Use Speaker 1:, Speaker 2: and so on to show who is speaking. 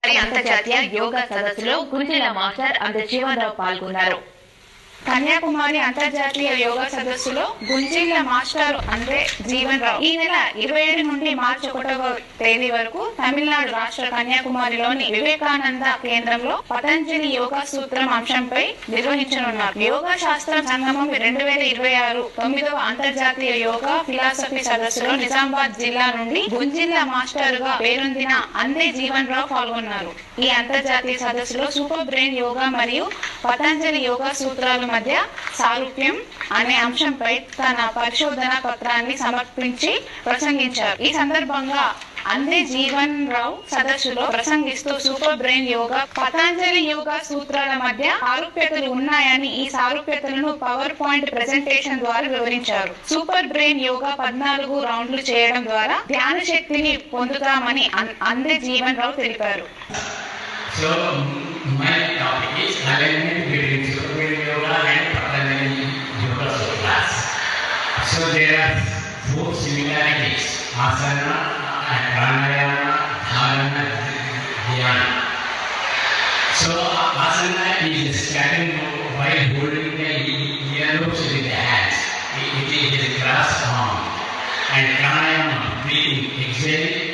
Speaker 1: అంతర్జాతీయ యోగా సదస్సులో గుంజిల మాస్టర్ అంత జీవన్రావు పాల్గొన్నారు. కన్యాకుమారి అంతర్జాతీయ యోగా సదస్సులో గుంజిల మాస్టర్ అంటే జీవన్రావు ఈ నెల 27 నుండి మార్చి 1వ తేదీ వరకు తమిళనాడు రాష్ట్ర కన్యాకుమారిలోని వివేకానంద కేంద్రంలో పతంజలి యోగా సూత్రం అంశంపై నిర్వహించనున్నారు. యోగా శాస్త్రం సంగమం 2026 9వ అంతర్జాతీయ యోగా ఫిలాసఫీ సదస్సులో నిజామాబాద్ జిల్లా నుండి గుంజిల మాస్టర్ గా పేరొందిన అందే జీవన్రావు పాల్గొన్నారు. ఈ అంతర్జాతీయ సదస్సులో సూపర్ బ్రెయిన్ యోగా మరియు పతంజలి యోగా సూత్రాల మధ్య సారూప్యం అనే అంశంపై తన పరిశోధన పత్రాన్ని సమర్పించి ప్రసంగించారు. ఈ సందర్భంగా అందే జీవన్ రావు సదస్సులో ప్రసంగిస్తూ super brain yoga Patanjali yoga సూత్రాల మధ్య సారూప్యతలు ఉన్నాయని, ఈ సారూప్యతలను పవర్ పాయింట్ ప్రెజెంటేషన్ ద్వారా వివరించారు. సూపర్ బ్రెయిన్ యోగా 14 రౌండ్లు చేయడం ద్వారా ధ్యాన శక్తిని పొందుతామని అందే జీవన్ రావు తెలిపారు.
Speaker 2: So my topic is alignment between Super Brain Yoga and Patanjali Yoga Sutras. So there are 4 similarities: asana, pranayama, dharana, dhyana. So asana is standing while holding the earlobes with the hands. It is a grasped arm. And pranayama, breathing, exhaling